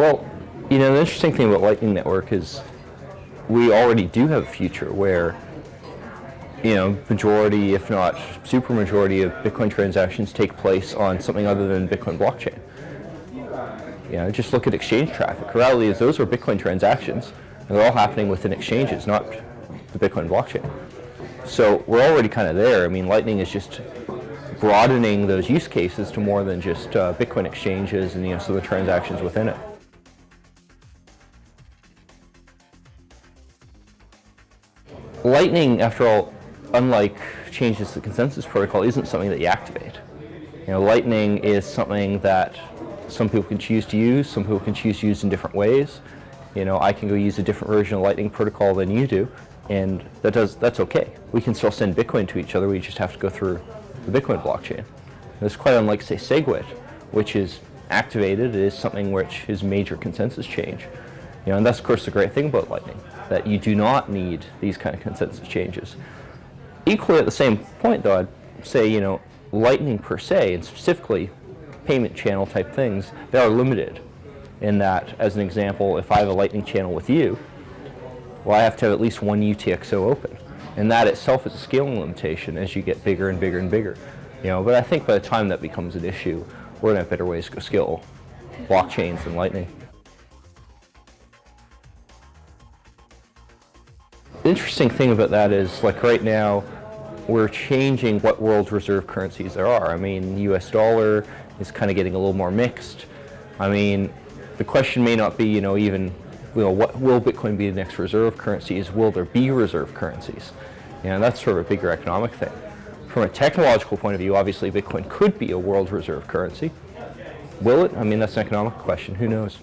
Well, the interesting thing about Lightning Network is we already do have a future where, majority, if not supermajority of Bitcoin transactions take place on something other than Bitcoin blockchain. Just look at exchange traffic. The reality is those are Bitcoin transactions, and they're all happening within exchanges, not the Bitcoin blockchain. So we're already kind of there. I mean, Lightning is just broadening those use cases to more than just Bitcoin exchanges and some of the transactions within it. Lightning, after all, unlike changes to the consensus protocol, isn't something that you activate. Lightning is something that some people can choose to use, some people can choose to use in different ways. I can go use a different version of Lightning protocol than you do, and that's okay. We can still send Bitcoin to each other, we just have to go through the Bitcoin blockchain. And it's quite unlike, say, SegWit, which is activated. It is something which is major consensus change. And that's, of course, the great thing about Lightning, that you do not need these kind of consensus changes. Equally, at the same point, though, I'd say, Lightning per se, and specifically payment channel type things, they are limited in that, as an example, if I have a Lightning channel with you, well, I have to have at least one UTXO open. And that itself is a scaling limitation as you get bigger and bigger and bigger. But I think by the time that becomes an issue, we're going to have better ways to scale blockchains than Lightning. The interesting thing about that is, like right now, we're changing what world reserve currencies there are. I mean, US dollar is kind of getting a little more mixed. I mean, the question may not be, even, what will Bitcoin be the next reserve currency? Is will there be reserve currencies? That's sort of a bigger economic thing. From a technological point of view, obviously Bitcoin could be a world reserve currency. Will it? I mean, that's an economic question. Who knows?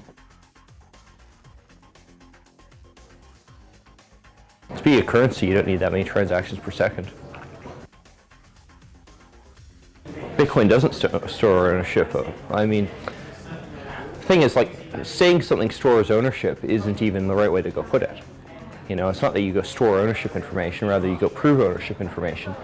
To be a currency, you don't need that many transactions per second. Bitcoin doesn't store ownership. I mean, the thing is, like, saying something stores ownership isn't even the right way to go put it. It's not that you go store ownership information, rather you go prove ownership information.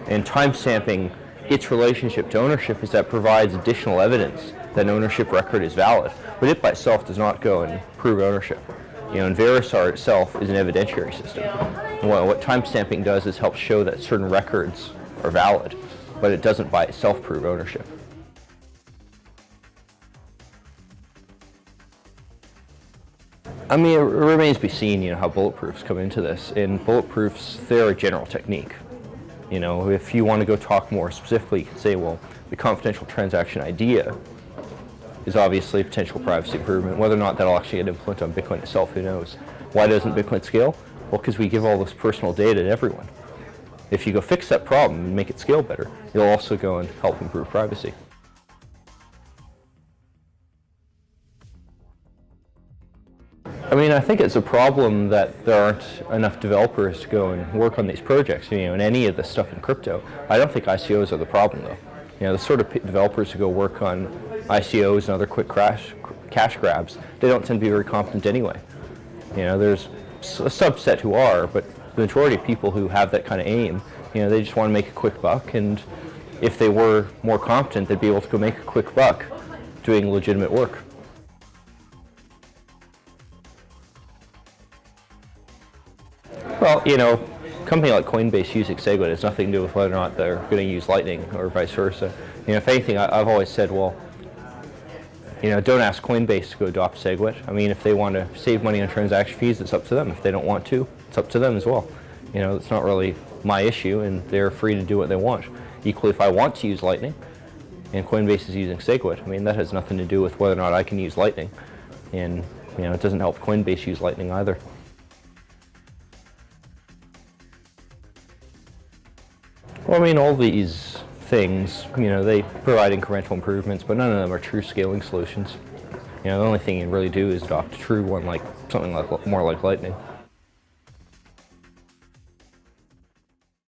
And timestamping its relationship to ownership is that provides additional evidence that an ownership record is valid. But it by itself does not go and prove ownership. And Verisar itself is an evidentiary system. And what timestamping does is help show that certain records are valid, but it doesn't by itself prove ownership. I mean, it remains to be seen, how bulletproofs come into this. And bulletproofs, they're a general technique. If you want to go talk more specifically, you can say, well, the confidential transaction idea is obviously a potential privacy improvement. Whether or not that'll actually get implemented on Bitcoin itself, who knows? Why doesn't Bitcoin scale? Well, because we give all this personal data to everyone. If you go fix that problem and make it scale better, you'll also go and help improve privacy. I mean, I think it's a problem that there aren't enough developers to go and work on these projects, and any of the stuff in crypto. I don't think ICOs are the problem, though. The sort of developers who go work on ICOs and other quick cash grabs, they don't tend to be very competent anyway. There's a subset who are, but the majority of people who have that kind of aim, they just want to make a quick buck, and if they were more competent, they'd be able to go make a quick buck doing legitimate work. Well, a company like Coinbase using SegWit has nothing to do with whether or not they're going to use Lightning or vice versa. If anything, I've always said, well, don't ask Coinbase to go adopt SegWit. I mean, if they want to save money on transaction fees, it's up to them. If they don't want to, it's up to them as well. It's not really my issue, and they're free to do what they want. Equally, if I want to use Lightning, and Coinbase is using SegWit, I mean, that has nothing to do with whether or not I can use Lightning. And, it doesn't help Coinbase use Lightning either. Well, I mean, all these things, they provide incremental improvements, but none of them are true scaling solutions. The only thing you really do is adopt a true one, like something like more like Lightning.